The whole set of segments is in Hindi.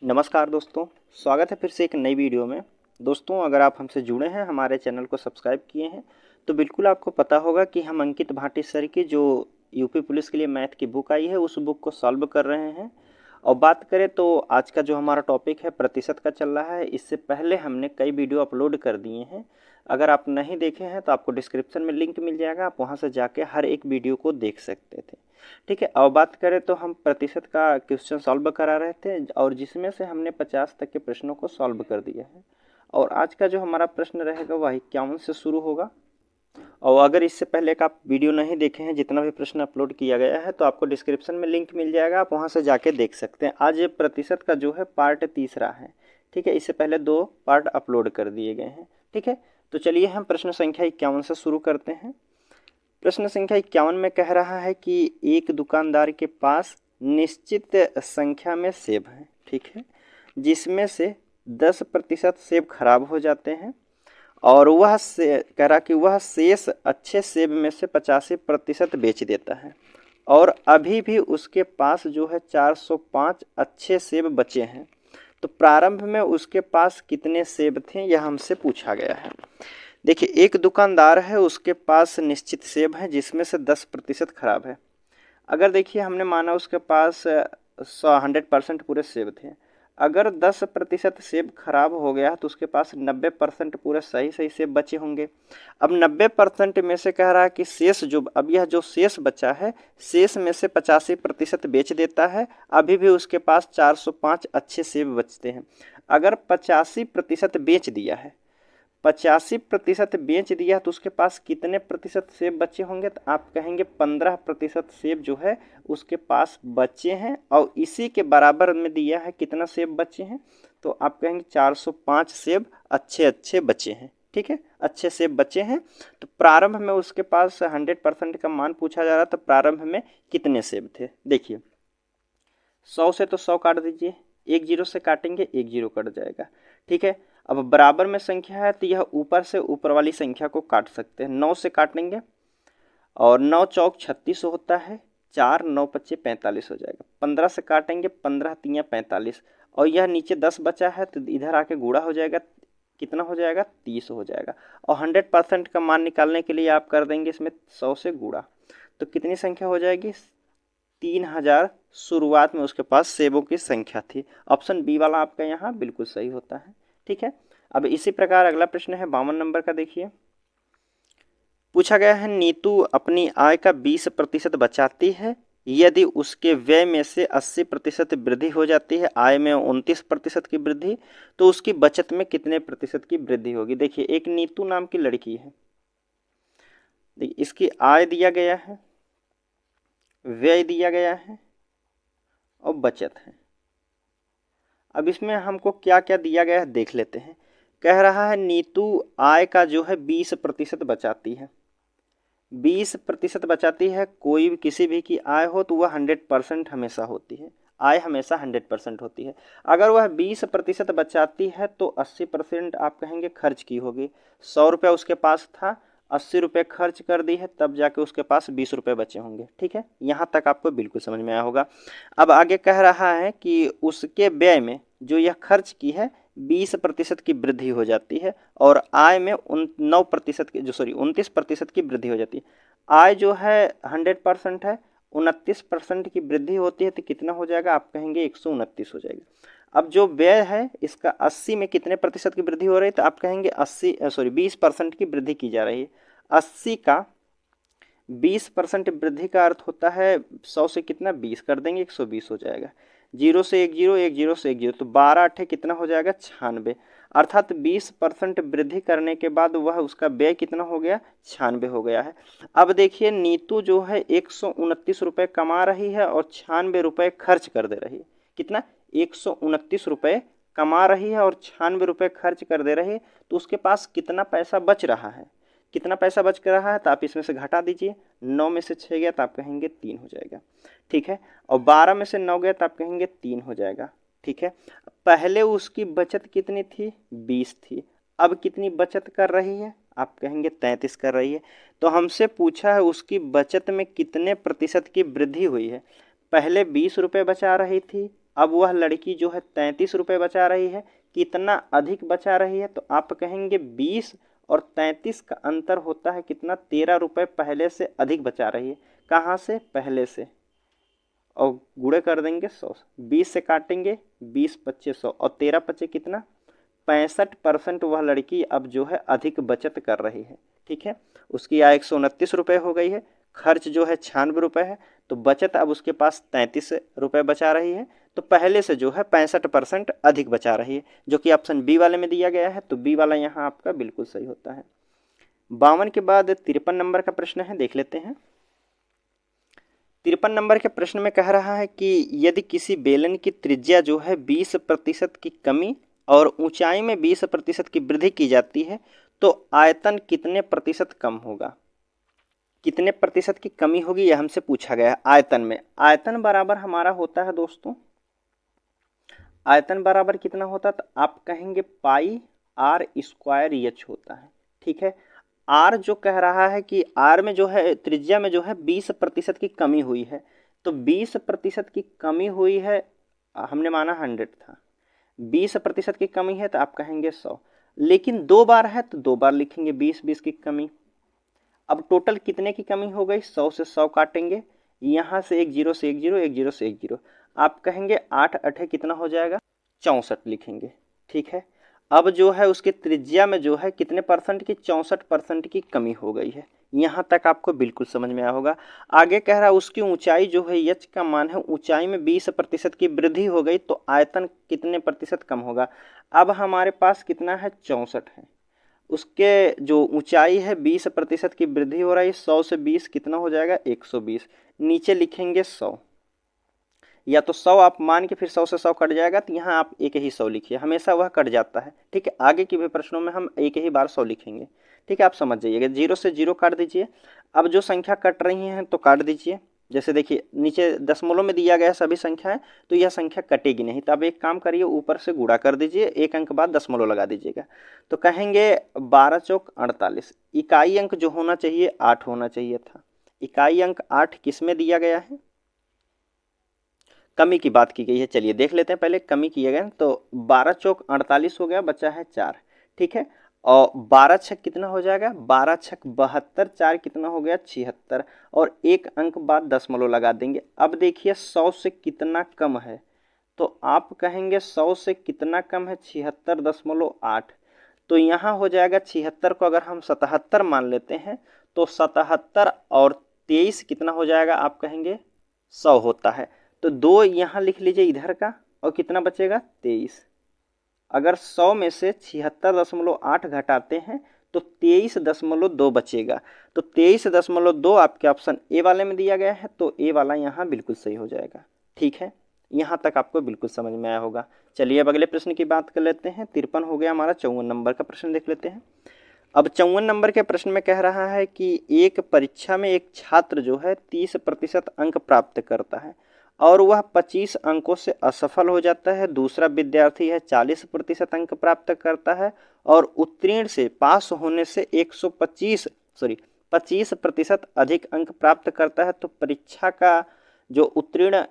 नमस्कार दोस्तों, स्वागत है फिर से एक नई वीडियो में। दोस्तों, अगर आप हमसे जुड़े हैं, हमारे चैनल को सब्सक्राइब किए हैं, तो बिल्कुल आपको पता होगा कि हम अंकित भाटी सर की जो यूपी पुलिस के लिए मैथ की बुक आई है, उस बुक को सॉल्व कर रहे हैं। और बात करें तो आज का जो हमारा टॉपिक है प्रतिशत का चल रहा है। इससे पहले हमने कई वीडियो अपलोड कर दिए हैं। अगर आप नहीं देखे हैं तो आपको डिस्क्रिप्शन में लिंक मिल जाएगा, आप वहाँ से जाके हर एक वीडियो को देख सकते थे। ठीक है, अब बात करें तो हम प्रतिशत का क्वेश्चन सॉल्व करा रहे थे और जिसमें से हमने 50 तक के प्रश्नों को सॉल्व कर दिया है। और आज का जो हमारा प्रश्न रहेगा वह 51 से शुरू होगा। और अगर इससे पहले का आप वीडियो नहीं देखे हैं, जितना भी प्रश्न अपलोड किया गया है, तो आपको डिस्क्रिप्शन में लिंक मिल जाएगा, आप वहाँ से जाके देख सकते हैं। आज प्रतिशत का जो है पार्ट तीसरा है। ठीक है, इससे पहले 2 पार्ट अपलोड कर दिए गए हैं। ठीक है, तो चलिए हम प्रश्न संख्या 51 से शुरू करते हैं। प्रश्न संख्या 51 में कह रहा है कि एक दुकानदार के पास निश्चित संख्या में सेब हैं। ठीक है, जिसमें से 10% सेब खराब हो जाते हैं और वह से कह रहा कि वह शेष अच्छे सेब में से 85% बेच देता है और अभी भी उसके पास जो है 405 अच्छे सेब बचे हैं। तो प्रारंभ में उसके पास कितने सेब थे, यह हमसे पूछा गया है। देखिए, एक दुकानदार है, उसके पास निश्चित सेब है जिसमें से 10% खराब है। अगर देखिए हमने माना उसके पास 100% पूरे सेब थे। अगर 10% सेब खराब हो गया तो उसके पास 90% पूरे सही सही सेब बचे होंगे। अब 90% में से कह रहा है कि शेष जो अब यह जो शेष बचा है, शेष में से 85% बेच देता है, अभी भी उसके पास 405 अच्छे सेब बचते हैं। अगर 85% बेच दिया है, 85% बेच दिया तो उसके पास कितने प्रतिशत सेब बचे होंगे, तो आप कहेंगे 15% सेब जो है उसके पास बचे हैं। और इसी के बराबर में दिया है कितना सेब बचे हैं, तो आप कहेंगे 405 सेब अच्छे अच्छे बचे हैं। ठीक है, अच्छे सेब बचे हैं। तो प्रारंभ में उसके पास 100% का मान पूछा जा रहा था, प्रारंभ में कितने सेब थे। देखिए, 100 से तो 100 काट दीजिए, एक जीरो से काटेंगे, एक जीरो कट जाएगा। ठीक है, अब बराबर में संख्या है तो यह ऊपर से ऊपर वाली संख्या को काट सकते हैं। 9 से काटेंगे और 9 चौक 36 होता है, 4 9 पच्चे 45 हो जाएगा। 15 से काटेंगे, 15 तियाँ 45, और यह नीचे 10 बचा है तो इधर आके गुणा हो जाएगा, कितना हो जाएगा, 30 हो जाएगा। और 100% का मान निकालने के लिए आप कर देंगे इसमें 100 से गुणा, तो कितनी संख्या हो जाएगी, 3000 शुरुआत में उसके पास सेबों की संख्या थी। ऑप्शन बी वाला आपका यहाँ बिल्कुल सही होता है। ठीक है, अब इसी प्रकार अगला प्रश्न है 52 नंबर का। देखिए, पूछा गया है नीतू अपनी आय का 20% बचाती है, यदि उसके व्यय में से 80% वृद्धि हो जाती है, आय में 29% की वृद्धि, तो उसकी बचत में कितने प्रतिशत की वृद्धि होगी। देखिए, एक नीतू नाम की लड़की है, देखिए इसकी आय दिया गया है, व्यय दिया गया है और बचत है। अब इसमें हमको क्या क्या दिया गया है देख लेते हैं। कह रहा है नीतू आय का जो है 20% बचाती है। 20% बचाती है, कोई भी किसी भी की आय हो तो वह 100% हमेशा होती है, आय हमेशा 100% होती है। अगर वह 20% बचाती है तो 80% आप कहेंगे खर्च की होगी। 100 रुपये उसके पास था, 80 रुपये खर्च कर दी है, तब जाके उसके पास 20 रुपये बचे होंगे। ठीक है, यहाँ तक आपको बिल्कुल समझ में आया होगा। अब आगे कह रहा है कि उसके व्यय में जो यह खर्च की है 20% की वृद्धि हो जाती है और आय में 9% की जो 29% की वृद्धि हो जाती है। आय जो है 100% है, 29% की वृद्धि होती है तो कितना हो जाएगा, आप कहेंगे 129 हो जाएगा। अब जो व्यय है इसका 80 में कितने प्रतिशत की वृद्धि हो रही है, तो आप कहेंगे 20% की वृद्धि की जा रही है। 80 का 20% वृद्धि का अर्थ होता है 100 से कितना 20 कर देंगे, 120 हो जाएगा। 0 से 1 जीरो, 1 जीरो से 1 जीरो, तो 12 अट्ठे कितना हो जाएगा, 96। अर्थात 20% वृद्धि करने के बाद वह उसका व्यय कितना हो गया, 96 हो गया है। अब देखिए, नीतू जो है 129 रुपये कमा रही है और 96 रुपये खर्च कर दे रही है। कितना, 129 रुपये कमा रही है और 96 रुपये खर्च कर दे रही है, तो उसके पास कितना पैसा बच रहा है, कितना पैसा बच कर रहा है, तो आप इसमें से घटा दीजिए। 9 में से 6 गया तो आप कहेंगे 3 हो जाएगा। ठीक है, और 12 में से 9 गया तो आप कहेंगे 3 हो जाएगा। ठीक है, पहले उसकी बचत कितनी थी, 20 थी, अब कितनी बचत कर रही है, आप कहेंगे 33 कर रही है। तो हमसे पूछा है उसकी बचत में कितने प्रतिशत की वृद्धि हुई है। पहले 20 रुपये बचा रही थी, अब वह लड़की जो है 33 रुपये बचा रही है। कितना अधिक बचा रही है, तो आप कहेंगे 20 और 33 का अंतर होता है कितना, 13 रुपये पहले से अधिक बचा रही है। कहाँ से, पहले से, और गुणे कर देंगे 100, 20 से काटेंगे 20 25 100 और 13 पचे कितना, 65% वह लड़की अब जो है अधिक बचत कर रही है। ठीक है, उसकी आय 129 रुपये हो गई है, खर्च जो है 96 रुपये है, तो बचत अब उसके पास 33 रुपये बचा रही है। तो पहले से जो है 65% अधिक बचा रही है, जो कि ऑप्शन बी वाले में दिया गया है। तो बी वाला यहाँ आपका बिल्कुल सही होता है। 52 के बाद 53 नंबर का प्रश्न है, देख लेते हैं। 53 नंबर के प्रश्न में कह रहा है कि यदि किसी बेलन की त्रिज्या जो है 20% की कमी और ऊंचाई में 20% की वृद्धि की जाती है, तो आयतन कितने प्रतिशत कम होगा। कितने प्रतिशत की कमी होगी यह हमसे पूछा गया है आयतन में। आयतन बराबर हमारा होता है दोस्तों, आयतन बराबर कितना होता है, तो आप कहेंगे पाई आर स्क्वायर एच होता है। ठीक है, आर जो कह रहा है कि आर में जो है त्रिज्या में जो है 20% की कमी हुई है, तो 20% की कमी हुई है, हमने माना 100 था, 20% की कमी है तो आप कहेंगे 100, लेकिन 2 बार है तो 2 बार लिखेंगे 20-20 की कमी। अब टोटल कितने की कमी हो गई, 100 से 100 काटेंगे, यहाँ से एक जीरो से एक जीरो, एक जीरो से एक जीरो, आप कहेंगे 8 8 कितना हो जाएगा, 64 लिखेंगे। ठीक है, अब जो है उसके त्रिज्या में जो है कितने परसेंट की, 64% की कमी हो गई है। यहाँ तक आपको बिल्कुल समझ में आया होगा। आगे कह रहा है उसकी ऊंचाई जो है एच का मान है, ऊंचाई में 20% की वृद्धि हो गई, तो आयतन कितने प्रतिशत कम होगा। अब हमारे पास कितना है, 64 है, उसके जो ऊंचाई है 20% की वृद्धि हो रही है, 100 से 20 कितना हो जाएगा, 120, नीचे लिखेंगे 100, या तो 100 आप मान के फिर 100 से 100 कट जाएगा, तो यहाँ आप एक ही 100 लिखिए, हमेशा वह कट जाता है। ठीक है, आगे के भी प्रश्नों में हम एक ही बार 100 लिखेंगे। ठीक है, आप समझ जाइएगा, 0 से 0 काट दीजिए। अब जो संख्या कट रही हैं तो काट दीजिए, जैसे देखिए नीचे दशमलव में दिया गया सभी संख्याएं, तो यह संख्या कटेगी नहीं, तो अब एक काम करिए, ऊपर से गुणा कर दीजिए, एक अंक बाद दशमलव लगा दीजिएगा, तो कहेंगे 12 चौक 48। इकाई अंक जो होना चाहिए 8 होना चाहिए था, इकाई अंक 8 किस में दिया गया है, कमी की बात की गई है। चलिए देख लेते हैं, पहले कमी किए गए, तो 12 चौक 48 हो गया, बचा है 4। ठीक है, और 12 छक कितना हो जाएगा, 12 छक 72, 4 कितना हो गया 76, और एक अंक बाद दशमलव लगा देंगे। अब देखिए 100 से कितना कम है, तो आप कहेंगे 100 से कितना कम है, 76.8, तो यहाँ हो जाएगा 76 को अगर हम 77 मान लेते हैं, तो 77 और 23 कितना हो जाएगा, आप कहेंगे 100 होता है, तो 2 यहाँ लिख लीजिए इधर का, और कितना बचेगा 23। अगर 100 में से 76.8 घटाते हैं तो 23.2 बचेगा, तो 23.2 आपके ऑप्शन ए वाले में दिया गया है, तो ए वाला यहाँ बिल्कुल सही हो जाएगा। ठीक है, यहाँ तक आपको बिल्कुल समझ में आया होगा। चलिए अब अगले प्रश्न की बात कर लेते हैं। 53 हो गया हमारा, 54 नंबर का प्रश्न देख लेते हैं। अब 54 नंबर के प्रश्न में कह रहा है कि एक परीक्षा में एक छात्र जो है 30% अंक प्राप्त करता है और वह 25 अंकों से असफल हो जाता है। दूसरा विद्यार्थी है 40% अंक प्राप्त करता है और उत्तीर्ण से पास होने से 25% अधिक अंक प्राप्त करता है। तो परीक्षा का जो उत्तीर्ण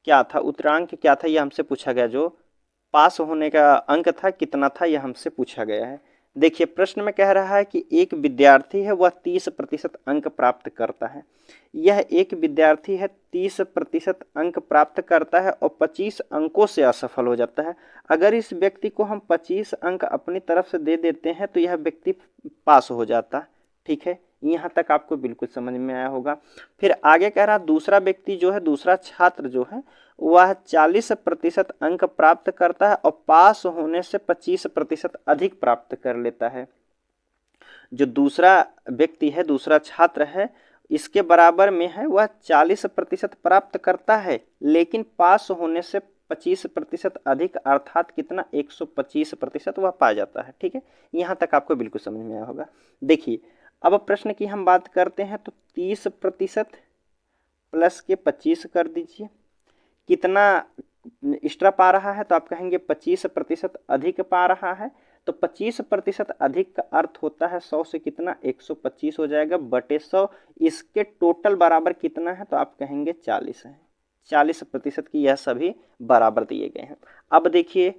क्या था, उत्तीर्णांक क्या था, यह हमसे पूछा गया। जो पास होने का अंक था कितना था, यह हमसे पूछा गया है। देखिए प्रश्न में कह रहा है कि एक विद्यार्थी है वह 30% अंक प्राप्त करता है। यह एक विद्यार्थी है 30% अंक प्राप्त करता है और 25 अंकों से असफल हो जाता है। अगर इस व्यक्ति को हम 25 अंक अपनी तरफ से दे देते हैं तो यह व्यक्ति पास हो जाता। ठीक है, यहाँ तक आपको बिल्कुल समझ में आया होगा। फिर आगे कह रहा दूसरा व्यक्ति जो है, दूसरा छात्र जो है वह 40% अंक प्राप्त करता है और पास होने से 25% अधिक प्राप्त कर लेता है। जो दूसरा व्यक्ति है, दूसरा छात्र है, इसके बराबर में है, वह 40% प्राप्त करता है लेकिन पास होने से 25% अधिक, अर्थात कितना 125% वह पा जाता है। ठीक है, यहाँ तक आपको बिल्कुल समझ में आया होगा। देखिए अब प्रश्न की हम बात करते हैं, तो 30% प्लस के 25 कर दीजिए, कितना एक्स्ट्रा पा रहा है, तो आप कहेंगे 25% अधिक पा रहा है। तो 25% अधिक का अर्थ होता है 100 से कितना 125 हो जाएगा बटे 100। इसके टोटल बराबर कितना है, तो आप कहेंगे 40 है। 40% की, यह सभी बराबर दिए गए हैं। अब देखिए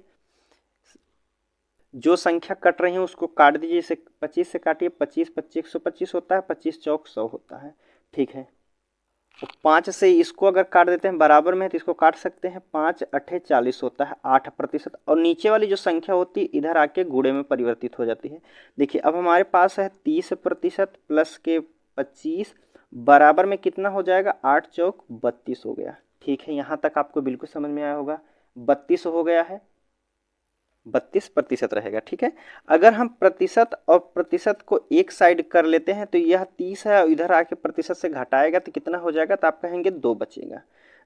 जो संख्या कट रही है उसको काट दीजिए, इसे 25 से काटिए, 25 25 125 होता है, 25 चौक 100 होता है, ठीक है। तो 5 से इसको अगर काट देते हैं बराबर में है तो इसको काट सकते हैं, 5 अठे 40 होता है, 8%। और नीचे वाली जो संख्या होती है इधर आके गुणे में परिवर्तित हो जाती है। देखिए अब हमारे पास है 30% प्लस के 25 बराबर में कितना हो जाएगा, 8 चौक 32 हो गया, ठीक है। यहाँ तक आपको बिल्कुल समझ में आया होगा, 32 हो गया है, 32% रहेगा, ठीक है। अगर हम प्रतिशत और प्रतिशत को एक साइड कर लेते हैं तो यह 30 है और इधर आके प्रतिशत से घटाएगा तो कितना हो जाएगा, तो आप कहेंगे 2 बचेगा।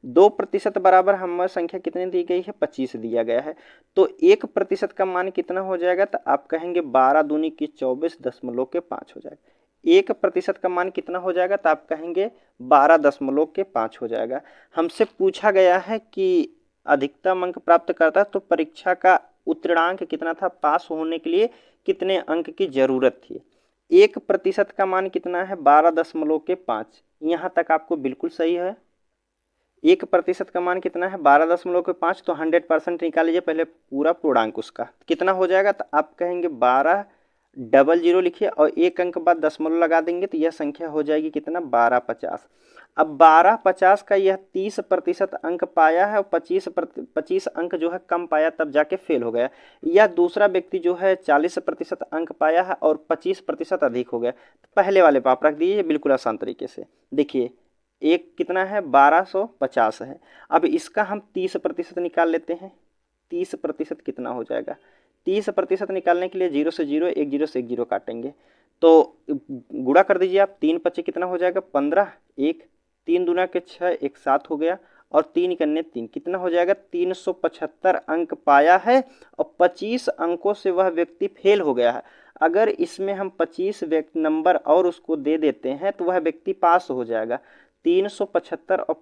2% बराबर हमारी संख्या कितनी दी गई है, 25 दिया गया है। तो 1% का मान कितना हो जाएगा, तो आप कहेंगे 12 दूनी की 24.5 हो जाएगा। 1% का मान कितना हो जाएगा, तो आप कहेंगे 12.5 हो जाएगा। हमसे पूछा गया है कि अधिकतम अंक प्राप्त करता तो परीक्षा का उत्तीर्णांक कितना था, पास होने के लिए कितने अंक की जरूरत थी। 1% का मान कितना है, 12.5। यहाँ तक आपको बिल्कुल सही है। 1% का मान कितना है, 12.5। तो 100% निकाल लीजिए पहले, पूरा पूर्णांक उसका कितना हो जाएगा, तो आप कहेंगे 1200 लिखिए और एक अंक बाद दशमलव लगा देंगे तो यह संख्या हो जाएगी कितना, 1250। अब 1250 का यह 30% अंक पाया है और 25 अंक जो है कम पाया, तब जाके फेल हो गया। या दूसरा व्यक्ति जो है 40% अंक पाया है और 25% अधिक हो गया, तो पहले वाले पे आप रख दीजिए बिल्कुल आसान तरीके से। देखिए एक कितना है, 1250 है। अब इसका हम 30% निकाल लेते हैं, 30% कितना हो जाएगा, 30% निकालने के लिए 0 से 0, 1 0 से 1 0 काटेंगे तो गुणा कर दीजिए आप, 3 पच्चे कितना हो जाएगा, 15, 1 3 दूना के 6, 1 7 हो गया और 3 कन्ने 3 कितना हो जाएगा, 375 अंक पाया है और 25 अंकों से वह व्यक्ति फेल हो गया है। अगर इसमें हम 25 नंबर और उसको दे देते हैं तो वह व्यक्ति पास हो जाएगा। 375 और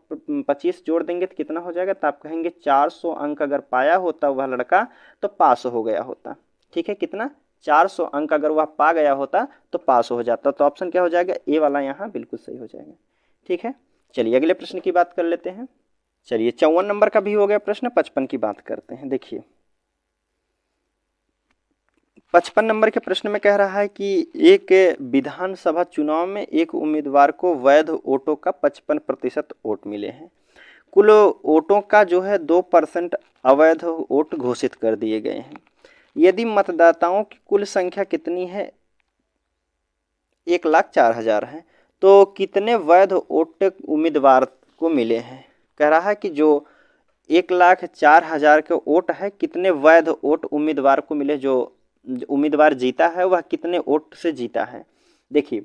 25 जोड़ देंगे तो कितना हो जाएगा, तो आप कहेंगे 400 अंक अगर पाया होता वह लड़का तो पास हो गया होता, ठीक है। कितना, 400 अंक अगर वह पा गया होता तो पास हो जाता। तो ऑप्शन क्या हो जाएगा, ए वाला यहाँ बिल्कुल सही हो जाएगा, ठीक है। चलिए अगले प्रश्न की बात कर लेते हैं। चलिए 54 नंबर का भी हो गया प्रश्न, 55 की बात करते हैं। देखिए 55 नंबर के प्रश्न में कह रहा है कि एक विधानसभा चुनाव में एक उम्मीदवार को वैध वोटों का 55% वोट मिले हैं। कुल वोटों का जो है 2% अवैध वोट घोषित कर दिए गए हैं। यदि मतदाताओं की कुल संख्या कितनी है, 1,04,000 है, तो कितने वैध वोट उम्मीदवार को मिले हैं। कह रहा है कि जो 1,04,000 के वोट है, कितने वैध वोट उम्मीदवार को मिले, जो उम्मीदवार जीता है वह कितने वोट से जीता है। देखिए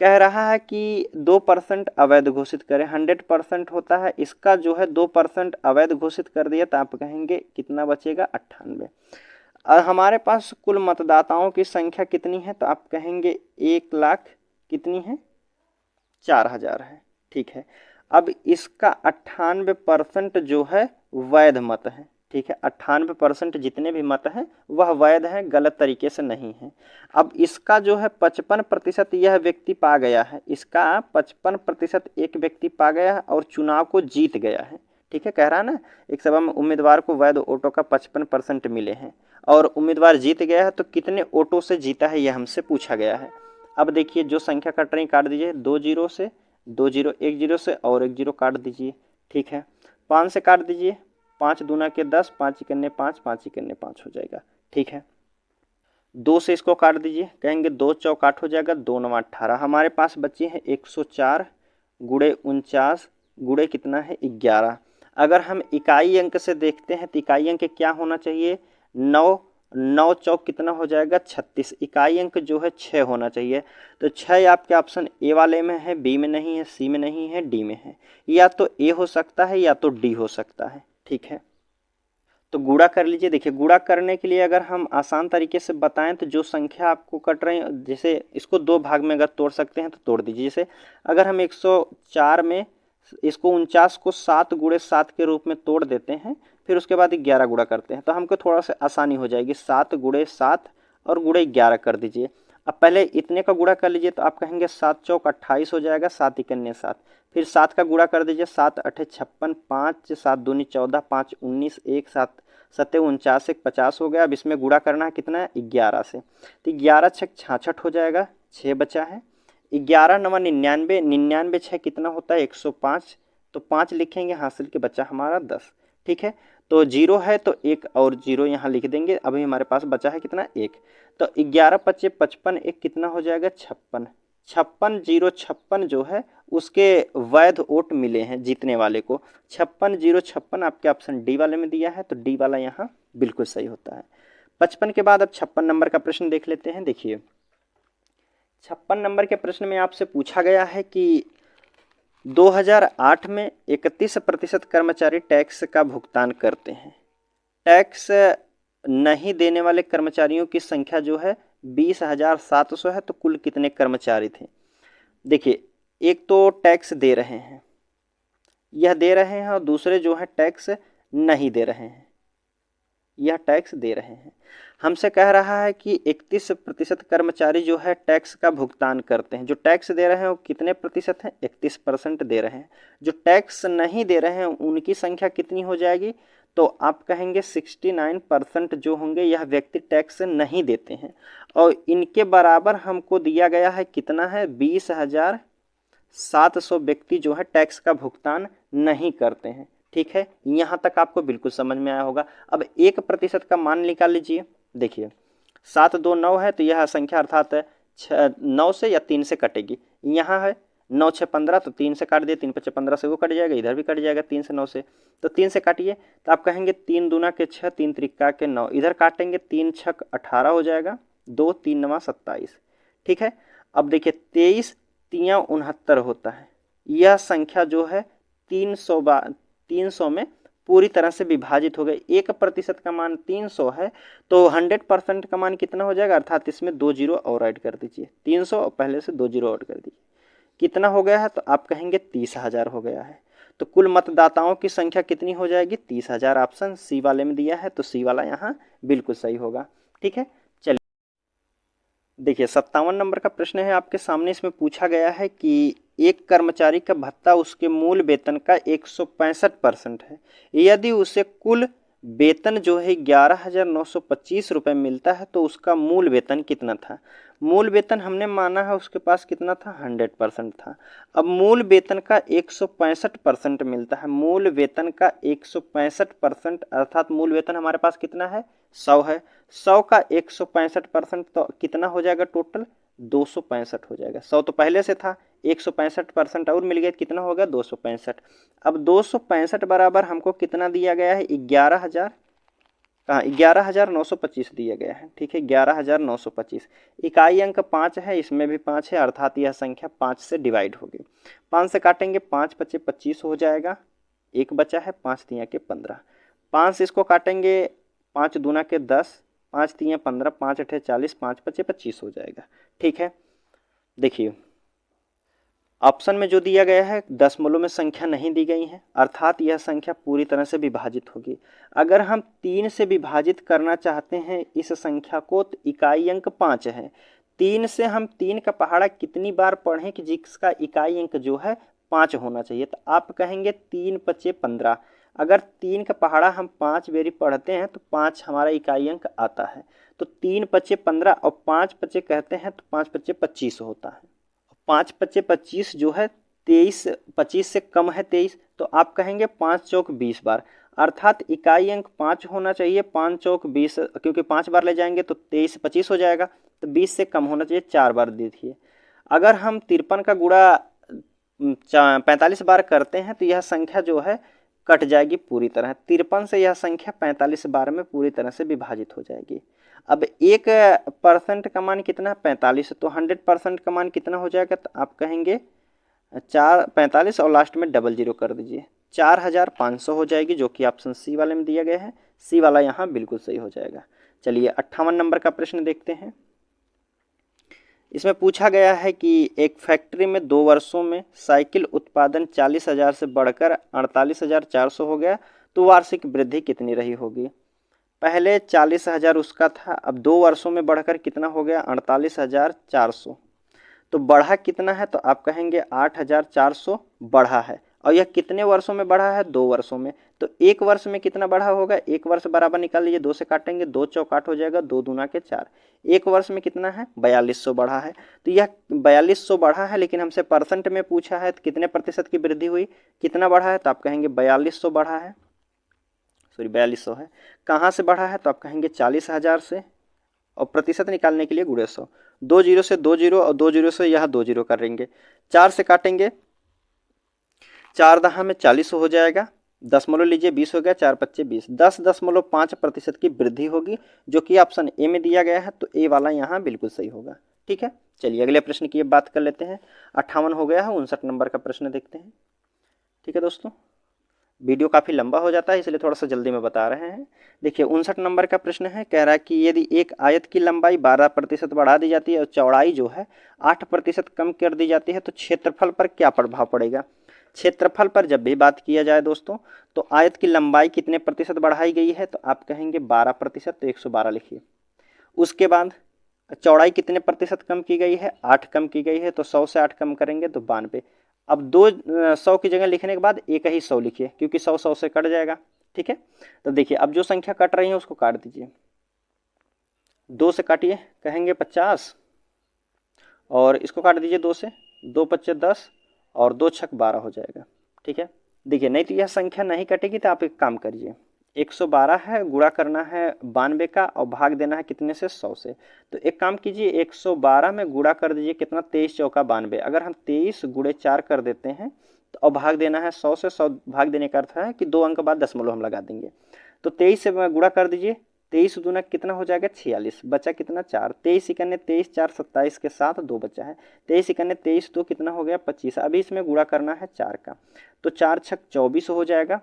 कह रहा है कि 2% अवैध घोषित करें, 100% होता है, इसका जो है 2% अवैध घोषित कर दिया तो आप कहेंगे कितना बचेगा, 98। और हमारे पास कुल मतदाताओं की संख्या कितनी है, तो आप कहेंगे 1,00,000 कितनी है, 4,000 है, ठीक है। अब इसका 98% जो है वैध मत है, ठीक है। 98% जितने भी मत हैं वह वैध हैं, गलत तरीके से नहीं है। अब इसका जो है 55% यह व्यक्ति पा गया है, इसका 55% एक व्यक्ति पा गया है और चुनाव को जीत गया है, ठीक है। कह रहा है ना, एक सभा में उम्मीदवार को वैध वोटों का 55% मिले हैं और उम्मीदवार जीत गया है, तो कितने वोटों से जीता है यह हमसे पूछा गया है। अब देखिए जो संख्या कट रही काट दीजिए, 2 0 से 2 0, 1 0 से और 1 0 काट दीजिए, ठीक है। 5 से काट दीजिए, 5 दूना के 10, 5 इकन्ने 5, 5 इकन्ने 5 हो जाएगा, ठीक है। 2 से इसको काट दीजिए, कहेंगे 2 चौक 8 हो जाएगा, 2 9 18। हमारे पास बचे हैं 104 गुणे 49 गुणे कितना है, 11। अगर हम इकाई अंक से देखते हैं तो इकाई अंक क्या होना चाहिए, 9, 9 चौक कितना हो जाएगा, 36। इकाई अंक जो है 6 होना चाहिए। तो 6 आपके ऑप्शन ए वाले में है, बी में नहीं है, सी में नहीं है, डी में है। या तो ए हो सकता है या तो डी हो सकता है, ठीक है। तो गुणा कर लीजिए। देखिए गुणा करने के लिए अगर हम आसान तरीके से बताएं तो जो संख्या आपको कट रही है, जैसे इसको 2 भाग में अगर तोड़ सकते हैं तो तोड़ दीजिए। जैसे अगर हम 104 में इसको 49 को 7 गुणे 7 के रूप में तोड़ देते हैं, फिर उसके बाद 11 गुणा करते हैं तो हमको थोड़ा सा आसानी हो जाएगी। 7 गुणे 7 और गुणे 11 कर दीजिए। अब पहले इतने का गुणा कर लीजिए तो आप कहेंगे 7 चौक 28 हो जाएगा, 7 इकन्ने 7, फिर 7 का गुणा कर दीजिए, 7 8 56, 5 7 दूनी 14, 5 19, 1 7 7 49, 1 50 हो गया। अब इसमें गुणा करना है कितना है 11 से, तो 11 6 66 हो जाएगा, 6 बचा है। 11 9 99, 99 6 कितना होता है 105, तो 5 लिखेंगे, हासिल के बचा हमारा 10। ठीक है, तो 0 है तो 1 और 0 यहाँ लिख देंगे। अभी हमारे पास बचा है कितना 1, तो 11 25 55, 1 कितना हो जाएगा 56। 56 0 56 जो है उसके वैध वोट मिले हैं जीतने वाले को, 56 0 56 आपके ऑप्शन डी वाले में दिया है, तो डी वाला यहाँ बिल्कुल सही होता है। 55 के बाद अब 56 नंबर का प्रश्न देख लेते हैं। देखिए 56 नंबर के प्रश्न में आपसे पूछा गया है कि 2008 में 31% कर्मचारी टैक्स का भुगतान करते हैं। टैक्स नहीं देने वाले कर्मचारियों की संख्या जो है 20,700 है, तो कुल कितने कर्मचारी थे। देखिए एक तो टैक्स दे रहे हैं, यह दे रहे हैं, और दूसरे जो है टैक्स नहीं दे रहे हैं, यह टैक्स दे रहे हैं। हमसे कह रहा है कि 31% कर्मचारी जो है टैक्स का भुगतान करते हैं। जो टैक्स दे रहे हैं वो कितने प्रतिशत हैं, 31% दे रहे हैं। जो टैक्स नहीं दे रहे हैं उनकी संख्या कितनी हो जाएगी, तो आप कहेंगे 69% जो होंगे यह व्यक्ति टैक्स नहीं देते हैं, और इनके बराबर हमको दिया गया है कितना है 20,700 व्यक्ति जो है टैक्स का भुगतान नहीं करते हैं। ठीक है, यहाँ तक आपको बिल्कुल समझ में आया होगा। अब 1% का मान निकाल लीजिए। देखिए 7 2 9 है, तो यह संख्या अर्थात 9 से या 3 से कटेगी। यहाँ है 9 6 15, तो 3 से काट दिए, 3 5 15 से वो कट जाएगा, इधर भी कट जाएगा 3 से 9 से, तो 3 से काटिए, तो आप कहेंगे 3 दूना के 6, 3 त्रिका के 9, इधर काटेंगे 3 6 18 हो जाएगा, 2 3 9 27। ठीक है, अब देखिए 23 3 69 होता है। यह संख्या जो है 300 में पूरी तरह से विभाजित हो गई। 1% का मान 300 है, तो 100% का मान कितना हो जाएगा, अर्थात इसमें 2 जीरो और ऐड कर दीजिए। 300 और पहले से 2 जीरो ऐड कर दीजिए, कितना हो गया है, तो आप कहेंगे 30,000 हो गया है। तो कुल मतदाताओं की संख्या कितनी हो जाएगी 30,000। ऑप्शन सी वाले में दिया है, तो सी वाला यहाँ बिल्कुल सही होगा। ठीक है, चलिए देखिए 57 नंबर का प्रश्न है आपके सामने। इसमें पूछा गया है कि एक कर्मचारी का भत्ता उसके मूल वेतन का 165% है। यदि उसे कुल वेतन जो है 11,925 रुपये मिलता है, तो उसका मूल वेतन कितना था। मूल वेतन हमने माना है उसके पास कितना था 100% था। अब मूल वेतन का 165% मिलता है, मूल वेतन का 165%, अर्थात मूल वेतन हमारे पास कितना है 100 है, 100 का 165%, तो कितना हो जाएगा टोटल 265 हो जाएगा। 100 तो पहले से था, 165% और मिल गया, कितना होगा 265। अब 265 बराबर हमको कितना दिया गया है 11,000, कहाँ 11,925 दिया गया है। ठीक है, 11,925। इकाई अंक 5 है, इसमें भी 5 है, अर्थात यह संख्या 5 से डिवाइड होगी। 5 से काटेंगे, 5 पचे 25 हो जाएगा, एक बचा है, 5 तिया के 15। 5 से इसको काटेंगे, 5 दूना के 10, 5 तिया 15, 5 अठे 40, 5 पचे 25 हो जाएगा। ठीक है, देखिए ऑप्शन में जो दिया गया है दशमलव में संख्या नहीं दी गई है, अर्थात यह संख्या पूरी तरह से विभाजित होगी। अगर हम 3 से विभाजित करना चाहते हैं इस संख्या को, तो इकाई अंक 5 है, 3 से हम 3 का पहाड़ा कितनी बार पढ़ें कि जिसका इकाई अंक जो है 5 होना चाहिए, तो आप कहेंगे 3 पचे 15। अगर 3 का पहाड़ा हम 5 बेरी पढ़ते हैं तो 5 हमारा इकाई अंक आता है, तो 3 पचे 15 और 5 पचे कहते हैं तो 5 पचे 25 होता है। 5 पचे 25 जो है 23, 25 से कम है 23, तो आप कहेंगे 5 चौक 20 बार, अर्थात इकाई अंक 5 होना चाहिए, 5 चौक 20, क्योंकि 5 बार ले जाएंगे तो 23 25 हो जाएगा, तो 20 से कम होना चाहिए, 4 बार देखिए। अगर हम 53 का गुणा 45 बार करते हैं तो यह संख्या जो है कट जाएगी पूरी तरह, 53 से यह संख्या 45 बार में पूरी तरह से विभाजित हो जाएगी। अब 1% का मान कितना है 45, तो 100% का मान कितना हो जाएगा, तो आप कहेंगे 45 और लास्ट में डबल जीरो कर दीजिए, 4,500 हो जाएगी, जो कि ऑप्शन सी वाले में दिया गया है। सी वाला यहाँ बिल्कुल सही हो जाएगा। चलिए 58 नंबर का प्रश्न देखते हैं। इसमें पूछा गया है कि एक फैक्ट्री में 2 वर्षों में साइकिल उत्पादन 40,000 से बढ़कर 48,400 हो गया, तो वार्षिक वृद्धि कितनी रही होगी। पहले 40,000 उसका था, अब 2 वर्षों में बढ़कर कितना हो गया 48,400, तो बढ़ा कितना है, तो आप कहेंगे 8400 बढ़ा है। और यह कितने वर्षों में बढ़ा है, 2 वर्षों में। तो एक वर्ष में कितना बढ़ा होगा, एक वर्ष बराबर निकाल लीजिए, 2 से काटेंगे, 2 चौक 8 हो जाएगा, 2 दूना के 4। एक वर्ष में कितना है, 4200 बढ़ा है। तो यह 4200 बढ़ा है, लेकिन हमसे परसेंट में पूछा है तो कितने प्रतिशत की वृद्धि हुई, कितना बढ़ा है, तो आप कहेंगे 4200 बढ़ा है, सॉरी 4200 है। कहाँ से बढ़ा है, तो आप कहेंगे 40,000 से, और प्रतिशत निकालने के लिए गुणे 100, 2 जीरो से 2 जीरो और 2 जीरो से यहाँ 2 जीरो करेंगे, 4 से काटेंगे, 4 दहा में 40 हो जाएगा, दशमलव लीजिए 20 हो गया, 4 पच्चे 20, 10.5% की वृद्धि होगी, जो कि ऑप्शन ए में दिया गया है। तो ए वाला यहाँ बिल्कुल सही होगा। ठीक है, चलिए अगले प्रश्न की बात कर लेते हैं। 58 हो गया है, 59 नंबर का प्रश्न देखते हैं। ठीक है दोस्तों, वीडियो काफ़ी लंबा हो जाता है इसलिए थोड़ा सा जल्दी में बता रहे हैं। देखिए 59 नंबर का प्रश्न है, कह रहा है कि यदि एक आयत की लंबाई 12% बढ़ा दी जाती है और चौड़ाई जो है 8% कम कर दी जाती है, तो क्षेत्रफल पर क्या प्रभाव पड़ेगा। क्षेत्रफल पर जब भी बात किया जाए दोस्तों, तो आयत की लंबाई कितने प्रतिशत बढ़ाई गई है, तो आप कहेंगे 12%, तो 112 लिखिए। उसके बाद चौड़ाई कितने प्रतिशत कम की गई है, 8 कम की गई है, तो 100 से 8 कम करेंगे तो 92। अब 200 की जगह लिखने के बाद एक ही 100 लिखिए, क्योंकि 100 से कट जाएगा। ठीक है, तो देखिए अब जो संख्या कट रही है उसको काट दीजिए, 2 से काटिए, कहेंगे 50, और इसको काट दीजिए 2 से, 2 पच्चे 10 और 2 छक 12 हो जाएगा। ठीक है, देखिए नहीं तो यह संख्या नहीं कटेगी, तो आप एक काम करिए, 112 है, गुणा करना है 92 का और भाग देना है कितने से, 100 से। तो एक काम कीजिए, 112 में गुणा कर दीजिए कितना, 23 चौका 92। अगर हम 23 गुणे 4 कर देते हैं तो अब भाग देना है 100 से। 100 भाग देने का अर्थ है कि 2 अंक बाद दशमलव हम लगा देंगे। तो 23 से गुणा कर दीजिए, 23 दूना कितना हो जाएगा, 46, बचा कितना 4, 23 इकन्ने 23, 4 27 के साथ 2 बचा है, 23 इकन्ने 23, 2 कितना हो गया 25। अभी इसमें गुणा करना है 4 का, तो 4 छक 24 हो जाएगा,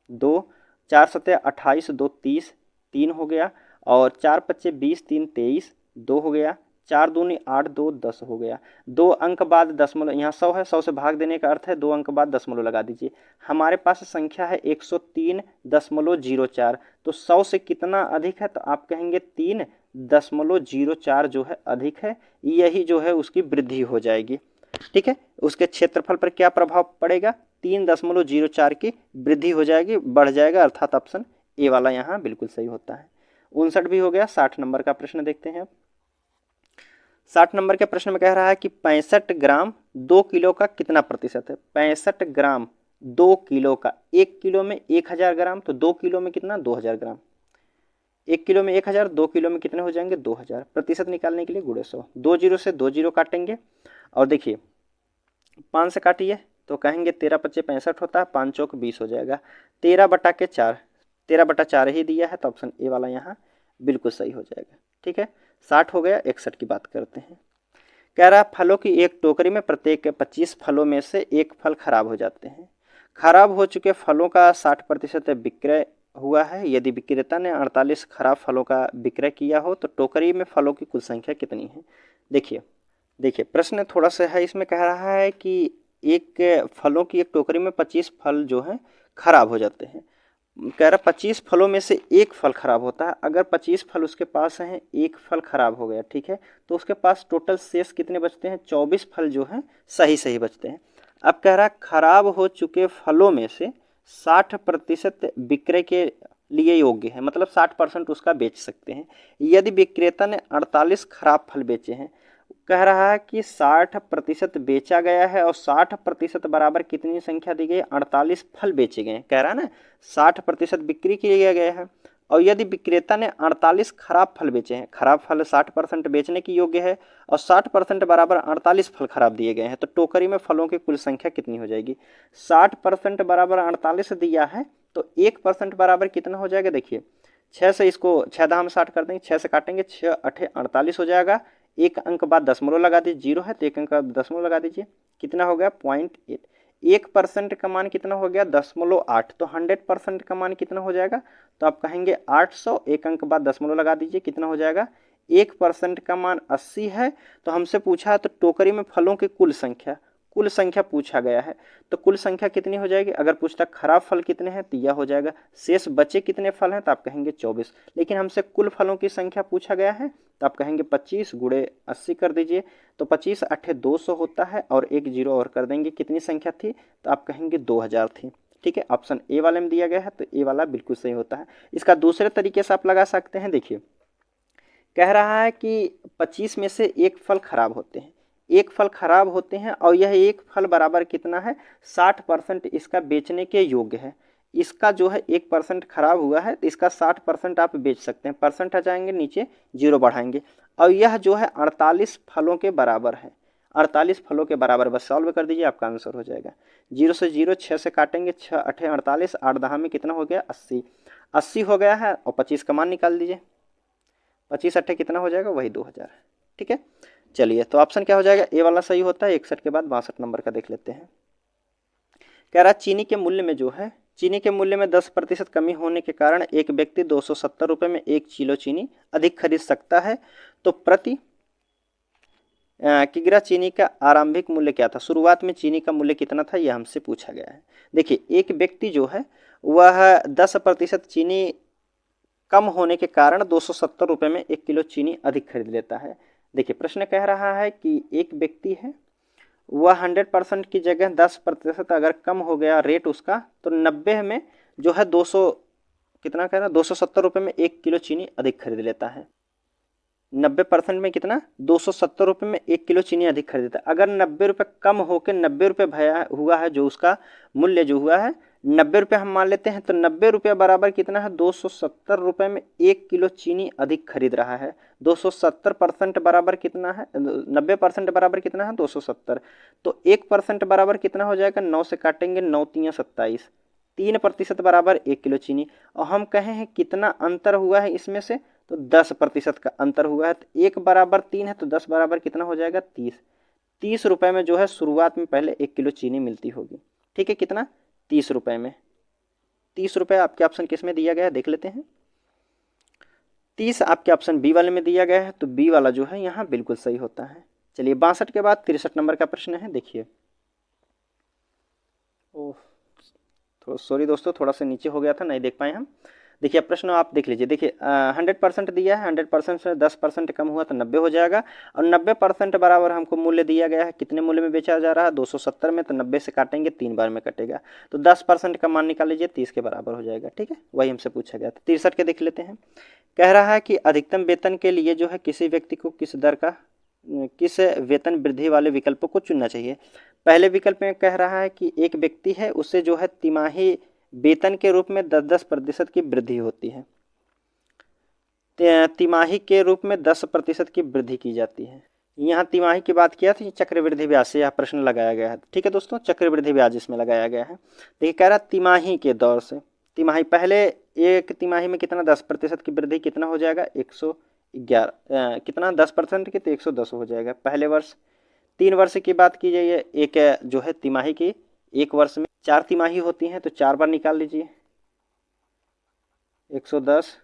2 4 सत्ते 28, 2 30, 3 हो गया, और 4 पच्चे 20, 3 23, 2 हो गया, 4 दूनी 8, 2 10 हो गया। 2 अंक बाद दशमलव, यहाँ 100 है, 100 से भाग देने का अर्थ है 2 अंक बाद दशमलव लगा दीजिए। हमारे पास संख्या है 103.04, तो 100 से कितना अधिक है, तो आप कहेंगे 3.04 जो है अधिक है, यही जो है उसकी वृद्धि हो जाएगी। ठीक है, उसके क्षेत्रफल पर क्या प्रभाव पड़ेगा, 3.04 की वृद्धि हो जाएगी, बढ़ जाएगा, अर्थात ऑप्शन ए वाला यहाँ बिल्कुल सही होता है। 59 भी हो गया। 60 नंबर का प्रश्न देखते हैं अब। 60 नंबर के प्रश्न में कह रहा है कि 65 ग्राम 2 किलो का कितना प्रतिशत है। 65 ग्राम 2 किलो का, 1 किलो में 1000 ग्राम, तो 2 किलो में कितना, 2000 ग्राम। 1 किलो में 1000, 2 किलो में कितने हो जाएंगे, 2000। प्रतिशत निकालने के लिए गुणे 100, 2 जीरो से 2 जीरो काटेंगे, और देखिए 5 से काटिए, तो कहेंगे 13 पच्चे 65 होता है, 5 चौक 20 हो जाएगा, 13 बटा के 4, 13 बटा 4 ही दिया है, तो ऑप्शन ए वाला यहाँ बिल्कुल सही हो जाएगा। ठीक है, 60 हो गया। 61 की बात करते हैं। कह रहा है फलों की एक टोकरी में प्रत्येक 25 फलों में से एक फल खराब हो जाते हैं। खराब हो चुके फलों का 60% विक्रय हुआ है। यदि विक्रेता ने 48 खराब फलों का विक्रय किया हो तो टोकरी में फलों की कुल संख्या कितनी है। देखिए प्रश्न थोड़ा सा है, इसमें कह रहा है कि एक फलों की एक टोकरी में 25 फल जो हैं खराब हो जाते हैं। कह रहा 25 फलों में से एक फल खराब होता है। अगर 25 फल उसके पास हैं, एक फल खराब हो गया, ठीक है, तो उसके पास टोटल शेष कितने बचते हैं, 24 फल जो हैं सही बचते हैं। अब कह रहा खराब हो चुके फलों में से 60% विक्रय के लिए योग्य है, मतलब 60% उसका बेच सकते हैं। यदि विक्रेता ने 48 खराब फल बेचे हैं, कह रहा है कि 60% बेचा गया है और 60% बराबर कितनी संख्या दी गई, 48 फल बेचे गए। कह रहा है ना 60% बिक्री के लिए गया है, और यदि विक्रेता ने 48 खराब फल बेचे हैं, खराब फल 60% बेचने की योग्य है और 60% बराबर 48 फल खराब दिए गए हैं, तो टोकरी में फलों की कुल संख्या कितनी हो जाएगी। 60% बराबर 48 दिया है, तो 1% बराबर कितना हो जाएगा। देखिए 6 से इसको 6 दाम 60 कर देंगे, 6 से काटेंगे, 6 8 48 हो जाएगा। एक अंक बाद दशमलव लगा दीजिए, 0 है तो एक अंक दशमलव लगा दीजिए, कितना हो गया 0.8। 1% का मान कितना हो गया 0.8, तो 100% का मान कितना हो जाएगा, तो आप कहेंगे 800, एक अंक बाद दशमलव लगा दीजिए, कितना हो जाएगा 1% का मान 80 है। तो हमसे पूछा है तो टोकरी में फलों की कुल संख्या, कुल संख्या पूछा गया है, तो कुल संख्या कितनी हो जाएगी? अगर पूछता खराब फल कितने हैं तो यह हो जाएगा। शेष बचे कितने फल हैं तो आप कहेंगे 24। लेकिन हमसे कुल फलों की संख्या पूछा गया है तो आप कहेंगे 25 गुणे 80 कर दीजिए, तो 25 8 200 होता है और एक जीरो और कर देंगे, कितनी संख्या थी तो आप कहेंगे 2000 थी। ठीक है, ऑप्शन ए वाले में दिया गया है तो ए वाला बिल्कुल सही होता है। इसका दूसरे तरीके से आप लगा सकते हैं। देखिए कह रहा है कि 25 में से एक फल खराब होते हैं, एक फल खराब होते हैं और यह एक फल बराबर कितना है? 60% इसका बेचने के योग्य है। इसका जो है 1% खराब हुआ है तो इसका 60% आप बेच सकते हैं। परसेंट हटाएंगे, नीचे जीरो बढ़ाएंगे, और यह जो है 48 फलों के बराबर है। 48 फलों के बराबर, बस सॉल्व कर दीजिए आपका आंसर हो जाएगा। 0 से 0, 6 से काटेंगे, 6 8 48, 8 10 में कितना हो गया? 80। 80 हो गया है और 25 का मान निकाल दीजिए। 25 8 कितना हो जाएगा? वही 2000। ठीक है, चलिए तो ऑप्शन क्या हो जाएगा? ए वाला सही होता है। 61 के बाद 62 नंबर का देख लेते हैं। कह रहा चीनी के मूल्य में जो है, चीनी के मूल्य में 10% कमी होने के कारण एक व्यक्ति 270 रुपये में 1 किलो चीनी अधिक खरीद सकता है, तो प्रति किग्रा चीनी का आरंभिक मूल्य क्या था? शुरुआत में चीनी का मूल्य कितना था, यह हमसे पूछा गया है। देखिए एक व्यक्ति जो है वह 10% चीनी कम होने के कारण 270 रुपये में 1 किलो चीनी अधिक खरीद लेता है। देखिए प्रश्न कह रहा है कि एक व्यक्ति है वह 100% की जगह 10% अगर कम हो गया रेट उसका, तो 90 में जो है 200 कितना कह रहा है? 270 रुपये में 1 किलो चीनी अधिक खरीद लेता है। 90% में कितना? 270 रुपये में 1 किलो चीनी अधिक खरीदता है। अगर 90 रुपये कम होकर 90 रुपये भया हुआ है, जो उसका मूल्य जो हुआ है 90 रुपये हम मान लेते हैं, तो 90 रुपये बराबर कितना है? 270 रुपये में 1 किलो चीनी अधिक खरीद रहा है। 270% बराबर कितना है? 90% बराबर कितना है? 270। तो 1% बराबर कितना हो जाएगा? 9 से काटेंगे, 9 3 27, 3% बराबर 1 किलो चीनी। और हम कहें हैं कितना अंतर हुआ है इसमें से, तो 10% का अंतर हुआ है। तो 1 बराबर 3 है, तो 10 बराबर कितना हो जाएगा? 30। 30 रुपये में जो है शुरुआत में पहले 1 किलो चीनी मिलती होगी। ठीक है, कितना? 30 रुपये में। 30 रुपये आपके ऑप्शन किस में दिया गया है देख लेते हैं। 30 आपके ऑप्शन बी वाले में दिया गया है, तो बी वाला जो है यहाँ बिल्कुल सही होता है। चलिए 62 के बाद 63 नंबर का प्रश्न है। देखिए ओह सॉरी दोस्तों, थोड़ा सा नीचे हो गया था, नहीं देख पाए हम। देखिए प्रश्न आप देख लीजिए। देखिए 100% दिया है, 100% से 10% कम हुआ तो 90 हो जाएगा, और 90% बराबर हमको मूल्य दिया गया है। कितने मूल्य में बेचा जा रहा है? 270 में, तो 90 से काटेंगे, 3 बार में कटेगा, तो 10% का मान निकाल लीजिए, 30 के बराबर हो जाएगा। ठीक है, वही हमसे पूछा गया था। 63 के देख लेते हैं। कह रहा है कि अधिकतम वेतन के लिए जो है किसी व्यक्ति को किस वेतन वृद्धि वाले विकल्पों को चुनना चाहिए। पहले विकल्प में कह रहा है कि एक व्यक्ति है, उससे जो है तिमाही वेतन के रूप में 10% की वृद्धि होती है। तिमाही के रूप में 10% की वृद्धि की जाती है। यहाँ तिमाही की बात किया था, चक्रवृद्धि ब्याज से यह प्रश्न लगाया गया है। ठीक है दोस्तों, चक्रवृद्धि ब्याज इसमें लगाया गया है। देखिए कह रहा तिमाही के दौर से, तिमाही पहले एक तिमाही में कितना 10% की वृद्धि, कितना हो जाएगा? 111 कितना 10% की, तो 110 हो जाएगा पहले वर्ष। 3 वर्ष की बात की जाए, एक जो है तिमाही की, एक वर्ष में 4 तिमाही होती हैं, तो 4 बार निकाल लीजिए 110,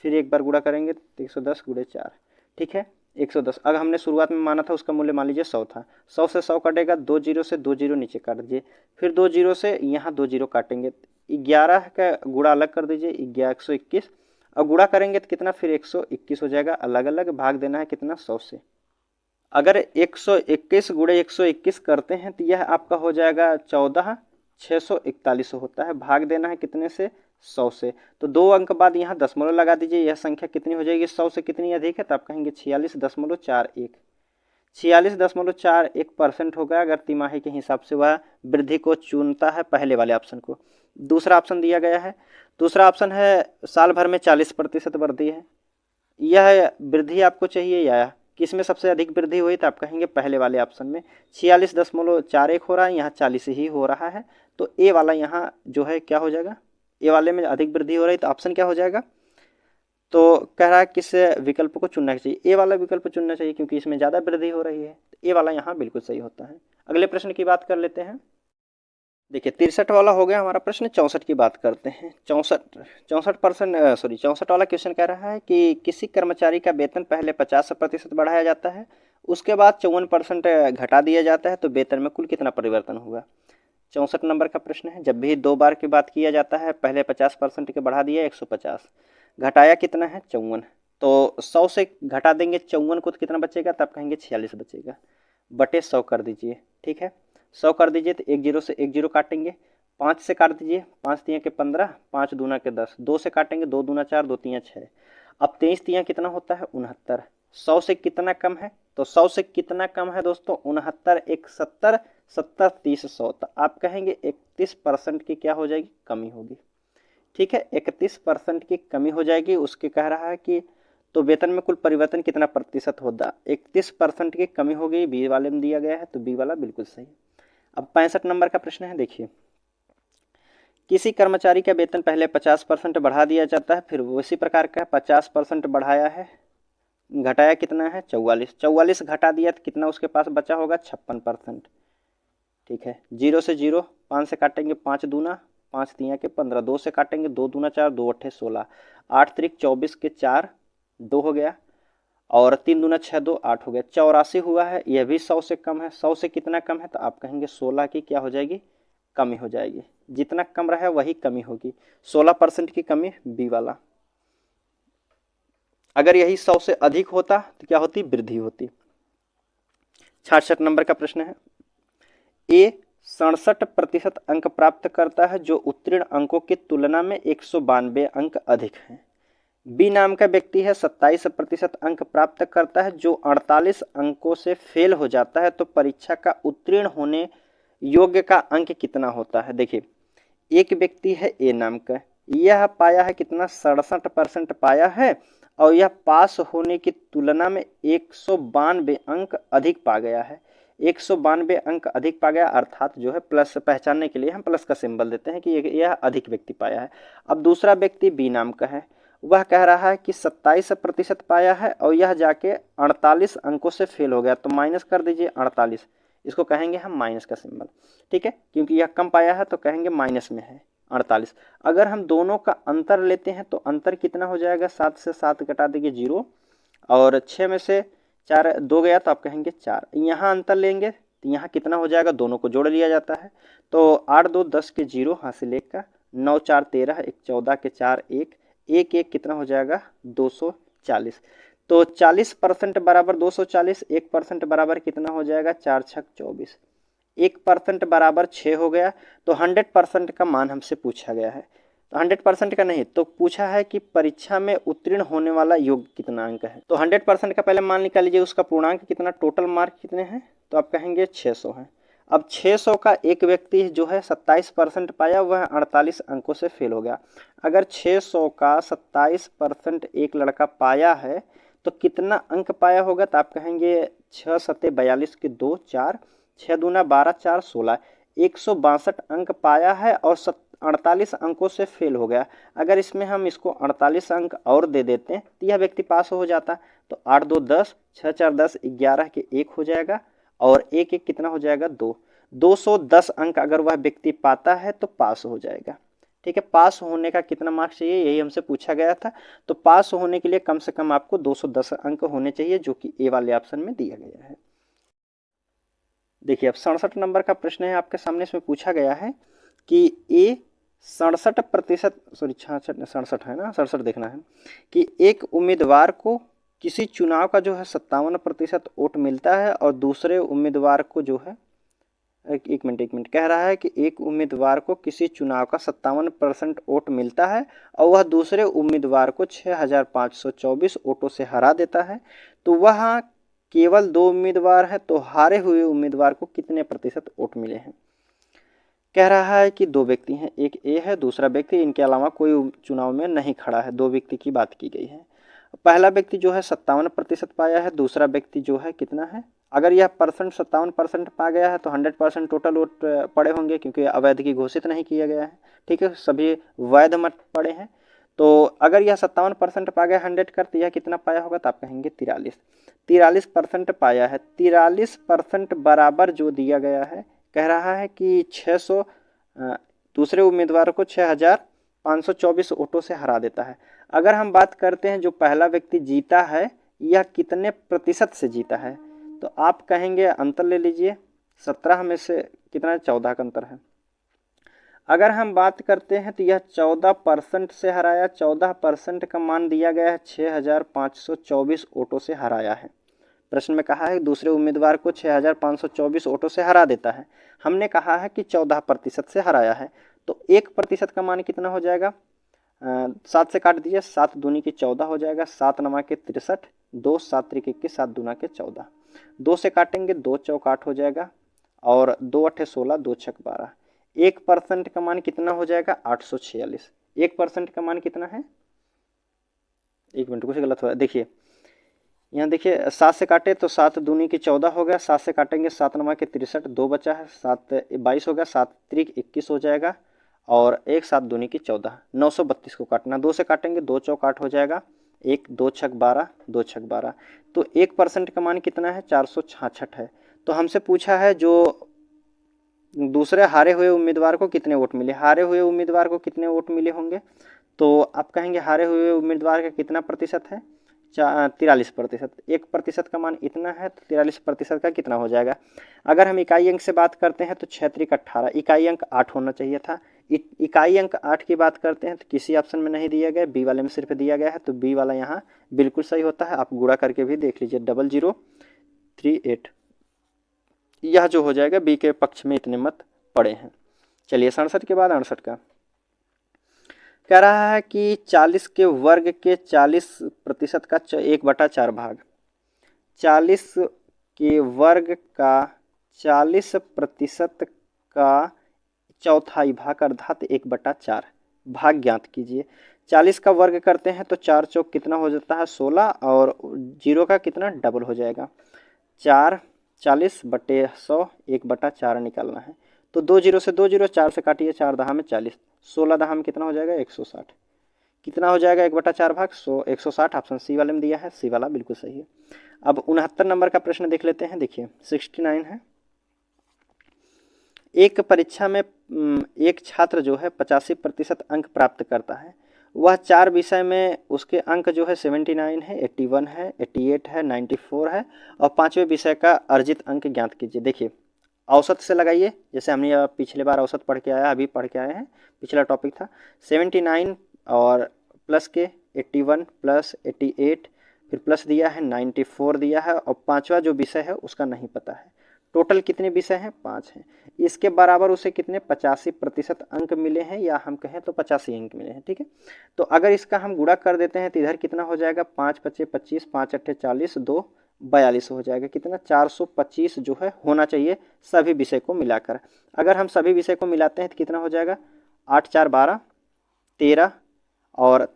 फिर एक बार गुणा करेंगे तो 110 गुणे 4। ठीक है, 110। अगर हमने शुरुआत में माना था उसका मूल्य मान लीजिए 100 था, 100 से 100 कटेगा, 2 जीरो से 2 जीरो नीचे काट दीजिए, फिर 2 जीरो से यहाँ 2 जीरो काटेंगे, 11 का गुणा अलग कर दीजिए, 121, और गुणा करेंगे तो कितना? फिर 121 हो जाएगा। अलग अलग भाग देना है कितना? 100 से। अगर 121 गुणे 121 करते हैं तो यह आपका हो जाएगा 14,641 होता है। भाग देना है कितने से? 100 से। तो 2 अंक बाद यहाँ दशमलव लगा दीजिए, यह संख्या कितनी हो जाएगी? 100 से कितनी अधिक है? तो आप कहेंगे 46.41। 46.41% होगा अगर तिमाही के हिसाब से वह वृद्धि को चुनता है, पहले वाले ऑप्शन को। दूसरा ऑप्शन दिया गया है, दूसरा ऑप्शन है साल भर में 40% वृद्धि है। यह वृद्धि आपको चाहिए या किस में सबसे अधिक वृद्धि हुई? तो आप कहेंगे पहले वाले ऑप्शन में। 46.41 हो रहा है, यहाँ 40 ही हो रहा है, तो ए वाला यहाँ जो है क्या हो जाएगा? ए वाले में अधिक वृद्धि हो रही है, तो ऑप्शन क्या हो जाएगा? तो कह रहा है किस विकल्प को चुनना चाहिए? ए वाला विकल्प चुनना चाहिए, क्योंकि इसमें ज़्यादा वृद्धि हो रही है। ए वाला यहाँ बिल्कुल सही होता है। अगले प्रश्न की बात कर लेते हैं। देखिए 63 वाला हो गया हमारा प्रश्न। 64 की बात करते हैं। 64 वाला क्वेश्चन कह रहा है कि किसी कर्मचारी का वेतन पहले 50% बढ़ाया जाता है उसके बाद 54% घटा दिया जाता है तो वेतन में कुल कितना परिवर्तन हुआ। 64 नंबर का प्रश्न है, जब भी 2 बार की बात किया जाता है, पहले 50% के बढ़ा दिया 150, घटाया कितना है 54, तो 100 से घटा देंगे 54 को तो कितना बचेगा, तब कहेंगे 46 बचेगा, बटे 100 कर दीजिए। ठीक है, 100 कर दीजिए तो 1 0 से 1 0 काटेंगे, 5 से काट दीजिए, 5 तियाँ के 15, 5 दूना के 10, 2 से काटेंगे, 2 दूना 4, 2 तियाँ 6, अब 23 तियाँ कितना होता है 69, 100 से कितना कम है, तो 100 से कितना कम है दोस्तों 69, 1 70, 70 30 100, तो आप कहेंगे 31% की क्या हो जाएगी, कमी होगी। ठीक है, 31% की कमी हो जाएगी। उसके कह रहा है कि तो वेतन में कुल परिवर्तन कितना प्रतिशत होगा, 31% की कमी हो गई, बी वाले में दिया गया है तो बी वाला बिल्कुल सही। अब 65 नंबर का प्रश्न है, देखिए किसी कर्मचारी का वेतन पहले 50% बढ़ा दिया जाता है, फिर उसी प्रकार का 50% बढ़ाया है, घटाया कितना है 44, 44 घटा दिया तो कितना उसके पास बचा होगा 56%। ठीक है, 0 से 0, 5 से काटेंगे 5 दूना, 5 तियाँ के 15, 2 से काटेंगे 2 दूना 4, 2 अट्ठे 16, 8 त्रिक 24 के 4, 2 हो गया, और 3 दूना 6, 2 8 हो गया, 84 हुआ है। यह भी 100 से कम है, 100 से कितना कम है, तो आप कहेंगे 16 की क्या हो जाएगी, कमी हो जाएगी। जितना कम रहा वही कमी होगी, 16% की कमी बी वाला। अगर यही 100 से अधिक होता तो क्या होती, वृद्धि होती। 66 नंबर का प्रश्न है, ए 67% अंक प्राप्त करता है जो उत्तीर्ण अंकों की तुलना में 192 अंक अधिक हैं। बी नाम का व्यक्ति है 27% अंक प्राप्त करता है जो 48 अंकों से फेल हो जाता है, तो परीक्षा का उत्तीर्ण होने योग्य का अंक कितना होता है। देखिए एक व्यक्ति है ए नाम का, यह पाया है कितना 67% पाया है, और यह पास होने की तुलना में 192 अंक अधिक पा गया है। 192 अंक अधिक पा गया, अर्थात जो है प्लस पहचानने के लिए हम प्लस का सिंबल देते हैं कि यह अधिक व्यक्ति पाया है। अब दूसरा व्यक्ति बी नाम का है, वह कह रहा है कि 27% पाया है और यह जाके 48 अंकों से फेल हो गया, तो माइनस कर दीजिए 48, इसको कहेंगे हम माइनस का सिंबल। ठीक है, क्योंकि यह कम पाया है तो कहेंगे माइनस में है 48। अगर हम दोनों का अंतर लेते हैं तो अंतर कितना हो जाएगा, 7 से 7 घटा देंगे 0, और 6 में से 4 2 गया तो आप कहेंगे 4। यहाँ अंतर लेंगे तो यहाँ कितना हो जाएगा, दोनों को जोड़ लिया जाता है, तो 8 2 10 के 0, हासिल 1 का, 9 4 13, 1 14 के 4 1, 1 1 कितना हो जाएगा 240। तो 40% बराबर 240, 1% बराबर कितना हो जाएगा 4 छक 24, 1% बराबर 6 हो गया। तो 100% का मान हमसे पूछा गया है, तो 100% का नहीं, तो पूछा है कि परीक्षा में उत्तीर्ण होने वाला योग्य कितना अंक है। तो 100% का पहले मान निकाल लीजिए, उसका पूर्णांक कितना, टोटल मार्क कितने हैं, तो आप कहेंगे 600 है। अब 600 का एक व्यक्ति जो है 27% पाया, वह 48 अंकों से फेल हो गया। अगर 600 का 27% एक लड़का पाया है तो कितना अंक पाया होगा, तो आप कहेंगे 6 सत्ते 42 के 2 4, 6 दूना 12 4 16, 162 अंक पाया है और 48 अंकों से फेल हो गया। अगर इसमें हम इसको 48 अंक और दे देते हैं तो यह व्यक्ति पास हो जाता। तो 8 2 10, 6 4 10, 11 के 1 हो जाएगा, और 1 1 कितना हो जाएगा 2, 210 अंक अगर वह व्यक्ति पाता है तो पास हो जाएगा। ठीक है, पास होने का कितना मार्क्स चाहिए, यही हमसे पूछा गया था। तो पास होने के लिए कम से कम आपको 210 अंक होने चाहिए, जो कि ए वाले ऑप्शन में दिया गया है। देखिए अब 67 नंबर का प्रश्न है आपके सामने, इसमें पूछा गया है कि ए 67%, सॉरी 67 है ना, 67 देखना है, कि एक उम्मीदवार को किसी चुनाव का जो है 57% वोट मिलता है और दूसरे उम्मीदवार को जो है एक मिनट कह रहा है कि एक उम्मीदवार को किसी चुनाव का 57% वोट मिलता है और वह दूसरे उम्मीदवार को 6524 वोटों से हरा देता है, तो वह केवल 2 उम्मीदवार है, तो हारे हुए उम्मीदवार को कितने प्रतिशत वोट मिले हैं। कह रहा है कि 2 व्यक्ति हैं, एक ए है, दूसरा व्यक्ति, इनके अलावा कोई चुनाव में नहीं खड़ा है, 2 व्यक्ति की बात की गई है। पहला व्यक्ति जो है 57% पाया है, दूसरा व्यक्ति जो है कितना है, अगर यह परसेंट 57% पा गया है तो 100% टोटल वोट पड़े होंगे, क्योंकि अवैध की घोषित नहीं किया गया है। ठीक है, सभी वैध मत पड़े हैं। तो अगर यह 57% पा गया 100 कर, तो यह कितना पाया होगा, तो आप कहेंगे 43% पाया है। 43% बराबर जो दिया गया है, कह रहा है कि 600 दूसरे उम्मीदवार को 6524 वोटों से हरा देता है। अगर हम बात करते हैं जो पहला व्यक्ति जीता है, यह कितने प्रतिशत से जीता है, तो आप कहेंगे अंतर ले लीजिए, 17 में से कितना, 14 का अंतर है। अगर हम बात करते हैं तो यह 14% से हराया, 14% का मान दिया गया है 6524 वोटों से हराया है। प्रश्न में कहा है दूसरे उम्मीदवार को 6524 वोटों से हरा देता है। हमने कहा है कि 14% से हराया है, तो 1% का मान कितना हो जाएगा, 7 से काट दीजिए, 7 दूनी की 14 हो जाएगा, 7 नमा के 63, 2 7 त्रिक 21, 7 दूना के 14, 2 से काटेंगे 2 चौक 8 हो जाएगा, और 2 अट्ठे 16, 2 छक 12। 1% का मान कितना हो जाएगा, 846। 1% का मान कितना है, 1 मिनट कुछ गलत हो रहा है, देखिए यहाँ देखिए, 7 से काटे तो 7 दूनी की 14 हो गया, 7 से काटेंगे 7 नमा के 63, 2 बचा है, 7 22 हो गया, 7 त्रिक 21 हो जाएगा, और 1 7 दूनी की 14, 932 को काटना, 2 से काटेंगे 2 चौक 8 हो जाएगा, 1 2 छक 12, 2 छक 12। तो 1% का मान कितना है, 466 है। तो हमसे पूछा है जो दूसरे हारे हुए उम्मीदवार को कितने वोट मिले, हारे हुए उम्मीदवार को कितने वोट मिले होंगे, तो आप कहेंगे हारे हुए उम्मीदवार का कितना प्रतिशत है, 43%। 1% का मान इतना है, तो 43% का कितना हो जाएगा। अगर हम इकाई अंक से बात करते हैं तो 6 त्रिक 18, इकाई अंक 8 होना चाहिए था। इकाई अंक 8 की बात करते हैं तो किसी ऑप्शन में नहीं दिया गया, बी वाले में सिर्फ दिया गया है, तो बी वाला यहाँ बिल्कुल सही होता है। आप गुणा करके भी देख लीजिए, 0038, यह जो हो जाएगा बी के पक्ष में इतने मत पड़े हैं। चलिए 67 के बाद 68 का कह रहा है कि 40 के वर्ग के 40% का 1/4 भाग, 40 के वर्ग का 40% का चौथाई भाग अर्थात 1/4 भाग ज्ञात कीजिए। 40 का वर्ग करते हैं तो 4 चौक कितना हो जाता है, 16, और 0 का कितना डबल हो जाएगा, 4, 40/100, 1/4 निकालना है। तो 2 0 से 2 0, 4 से काटिए, 4 दहा में 40, 16 दहा में कितना हो जाएगा, 160। कितना हो जाएगा 1/4 भाग 160, ऑप्शन सी वाले में दिया है, सी वाला बिल्कुल सही है। अब 69 नंबर का प्रश्न देख लेते हैं। देखिए 69 है, एक परीक्षा में एक छात्र जो है 85% अंक प्राप्त करता है, वह 4 विषय में उसके अंक जो है 79 है, 81 है, 88 है, 94 है, और 5वें विषय का अर्जित अंक ज्ञात कीजिए। देखिए औसत से लगाइए, जैसे हमने पिछले बार औसत पढ़ के आया, अभी पढ़ के आए हैं, पिछला टॉपिक था 79 और प्लस के 81 प्लस 88, फिर प्लस दिया है 94 दिया है, और 5वां जो विषय है उसका नहीं पता है। टोटल कितने विषय हैं, 5 हैं। इसके बराबर उसे कितने 85% अंक मिले हैं, या हम कहें तो 85 अंक मिले हैं, ठीक है। तो अगर इसका हम गुणा कर देते हैं तो इधर कितना हो जाएगा, 5 5 25, 5 8 40, 2 42 हो जाएगा, कितना 425 जो है होना चाहिए सभी विषय को मिलाकर। अगर हम सभी विषय को मिलाते हैं तो कितना हो जाएगा, 8 4 12, 13, और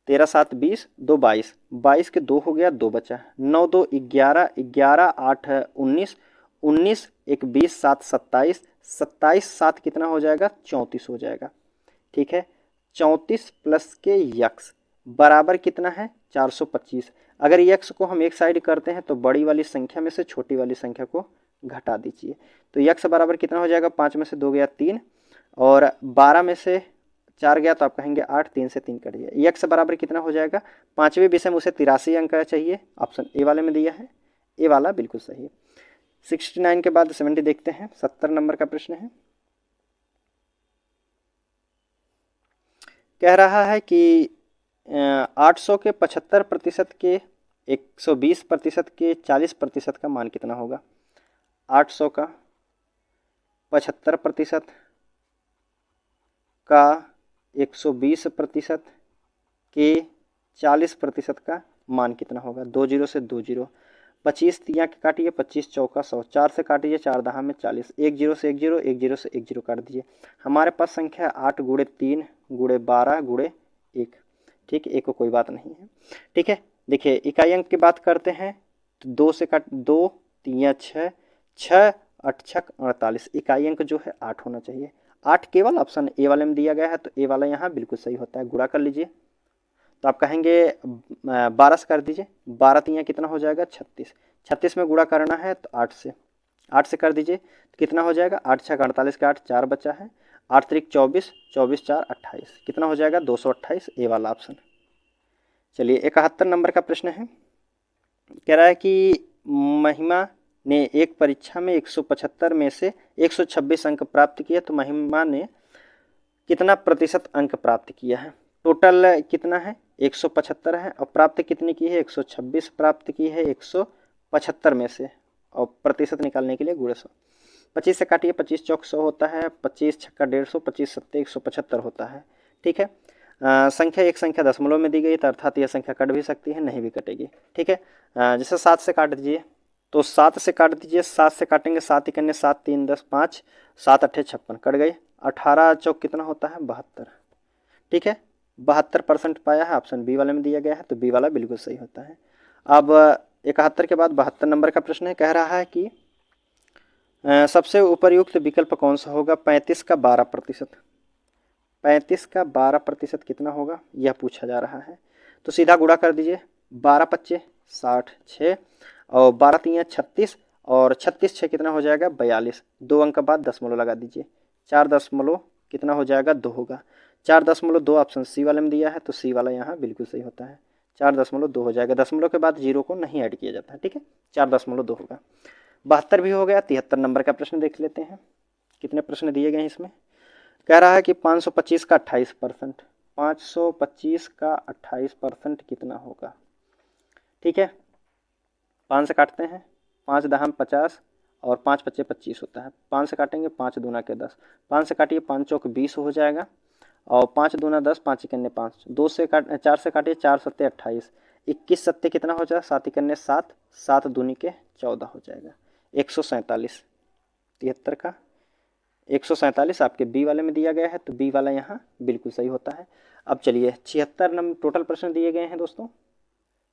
13 7 20, 2 22, 22 के 2 हो गया, 2 बचा, 9 2 11, 11 8 19, 19 1 20, 7 27, 27 7 कितना हो जाएगा, 34 हो जाएगा, ठीक है। 34 प्लस के यक्स बराबर कितना है, 425। अगर यक्स को हम एक साइड करते हैं तो बड़ी वाली संख्या में से छोटी वाली संख्या को घटा दीजिए, तो यक्स बराबर कितना हो जाएगा, 5 में से 2 गया 3, और 12 में से 4 गया तो आप कहेंगे 8, 3 से 3 कट गया, यक्स बराबर कितना हो जाएगा, 5वें विषय में उसे 83 अंक चाहिए, ऑप्शन ए वाले में दिया है, ए वाला बिल्कुल सही है। 69 के बाद 70 देखते हैं, 70 नंबर का प्रश्न है। कह रहा है कि 800 के 75% के 120% के 40% का मान कितना होगा। 800 का 75% का 120% के 40% का मान कितना होगा। 2 0 से 2 0, 25 तिया के काटिए, 25 चौका 100, 4 से काटिए, 4 दहा में 40, 1 0 से 1 0, 1 0 से 1 0 काट दीजिए। हमारे पास संख्या 8 गुणे 3 गुणे 12 गुणे 1, ठीक है, एक को कोई बात नहीं है, ठीक है। देखिए इकाई अंक की बात करते हैं तो 2 से काट 2 3 6, 6 8 छक 48, इकाई अंक जो है 8 होना चाहिए। 8 केवल ऑप्शन ए वाले में दिया गया है, तो ए वाला यहाँ बिल्कुल सही होता है। गुणा कर लीजिए तो आप कहेंगे 12 से कर दीजिए, 12 तिया कितना हो जाएगा 36, 36 में गुणा करना है तो 8 से कर दीजिए तो कितना हो जाएगा, 8 छक 48 के 8, 4 बचा है, 8 त्रिक 24, 24 4 28, कितना हो जाएगा 228, ए वाला ऑप्शन। चलिए 71 नंबर का प्रश्न है। कह रहा है कि महिमा ने एक परीक्षा में 175 में से 126 अंक प्राप्त किए, तो महिमा ने कितना प्रतिशत अंक प्राप्त किया है? टोटल कितना है? 175 है, और प्राप्त कितनी की है? 126 प्राप्त की है 175 में से, और प्रतिशत निकालने के लिए गुणे 100। 25 से काटिए, 25 चौक 100 होता है, 25 छक्का 150, 25 सत्ते 175 होता है। ठीक है, संख्या एक संख्या दशमलव में दी गई, तो अर्थात यह संख्या कट भी सकती है, नहीं भी कटेगी। ठीक है, जैसे 7 से काट दीजिए, तो 7 से काट दीजिए, 7 से काटेंगे 7 इकन्ने 7 3 10 5, 7 अट्ठे 56 कट गई। 18 चौक कितना होता है? 72। ठीक है, 72% पाया है, ऑप्शन बी वाले में दिया गया है, तो बी वाला बिल्कुल सही होता है। अब 71 के बाद 72 नंबर का प्रश्न है, कह रहा है कि सबसे उपयुक्त विकल्प कौन सा होगा? 35 का 12%। 35 का 12% कितना होगा, यह पूछा जा रहा है। तो सीधा गुणा कर दीजिए, 12 पच्चे 60, 6 और 12 तियाँ 36, और 36 6 कितना हो जाएगा? 42। 2 अंक बाद दशमलव लगा दीजिए, 4 दशमलव कितना हो जाएगा? 2 होगा। 4.2 ऑप्शन सी वाले में दिया है, तो सी वाला यहाँ बिल्कुल सही होता है। 4.2 हो जाएगा, दशमलव के बाद जीरो को नहीं ऐड किया जाता है। ठीक है, 4.2 होगा। 72 भी हो गया। 73 नंबर का प्रश्न देख लेते हैं, कितने प्रश्न दिए गए हैं इसमें। कह रहा है कि 525 का 28%। 525 का 28% कितना होगा? ठीक है, 5 से काटते हैं, 5 दहम 50 और 5 पच्चे 25 होता है। 5 से काटेंगे, 5 दूना के 10, 5 से काटिए, 5 चौक 20 हो जाएगा, और 5 दूना 10, 5 इकन्ने 5, 2 से काट 4 से काटिए, 4 सत्ते 28, 21 सत्ते कितना हो जाएगा? 7 इकन्ने 7, 7 दूनी के 14 हो जाएगा। 147, 73 का 147 आपके बी वाले में दिया गया है, तो बी वाला यहाँ बिल्कुल सही होता है। अब चलिए 76 नंबर टोटल प्रश्न दिए गए हैं दोस्तों।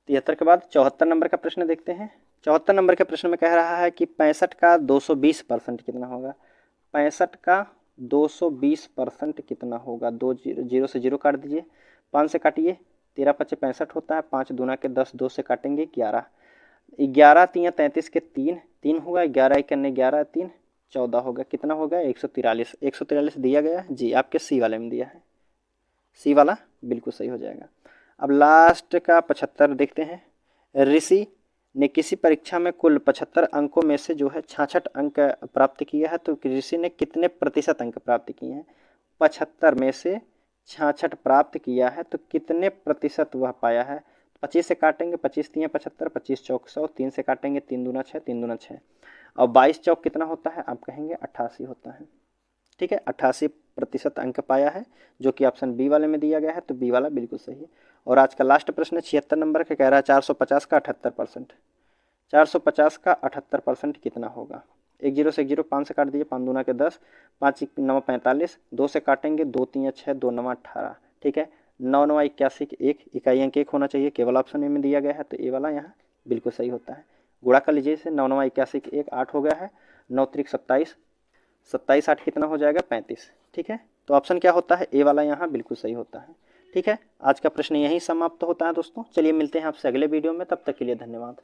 73 के बाद 74 नंबर का प्रश्न देखते हैं। 74 नंबर के प्रश्न में कह रहा है कि 65 का 220% कितना होगा? 65 का 220% कितना होगा? 2 जीरो से जीरो काट दीजिए, 5 से काटिए, 13 पच्चे 65 होता है, 5 दूना के 10, 2 से काटेंगे 11, 11 तियाँ 33 के 3, 3 होगा, 11 इकन्ने 11 3 14 होगा, कितना होगा? 143। 143 दिया गया है जी, आपके सी वाले में दिया है, सी वाला बिल्कुल सही हो जाएगा। अब लास्ट का 75 देखते हैं। ऋषि ने किसी परीक्षा में कुल 75 अंकों में से जो है 66 अंक प्राप्त किया है, तो ऋषि ने कितने प्रतिशत अंक प्राप्त किए हैं? 75 में से 66 प्राप्त किया है, तो कितने प्रतिशत वह पाया है? 25 से काटेंगे, 25 तियाँ 75, 25 चौक 100, 3 से काटेंगे, 3 दूना 6, 3 दूना 6, और 22 चौक कितना होता है? आप कहेंगे 88 होता है। ठीक है, 88% अंक पाया है, जो कि ऑप्शन बी वाले में दिया गया है, तो बी वाला बिल्कुल सही है। और आज का लास्ट प्रश्न 76 नंबर का, कह रहा है 450 का 78%। 450 का 78% कितना होगा? 1 जीरो से 1 जीरो, 5 से काट दीजिए, 5 दूना के 10, 5 9 45, 2 से काटेंगे, 2 3 6, 2 9 18। ठीक है, 9 9 81 के 1, इकाई अंक 1 होना चाहिए, केवल ऑप्शन ए में दिया गया है, तो ए वाला यहाँ बिल्कुल सही होता है। गुणा कर लीजिए इसे, 9 9 81 के 1 8 हो गया है, 9 त्रिक 27, 27 8 कितना हो जाएगा? 35। ठीक है, तो ऑप्शन क्या होता है? ए वाला यहाँ बिल्कुल सही होता है। ठीक है, आज का प्रश्न यहीं समाप्त होता है दोस्तों। चलिए मिलते हैं आपसे अगले वीडियो में, तब तक के लिए धन्यवाद।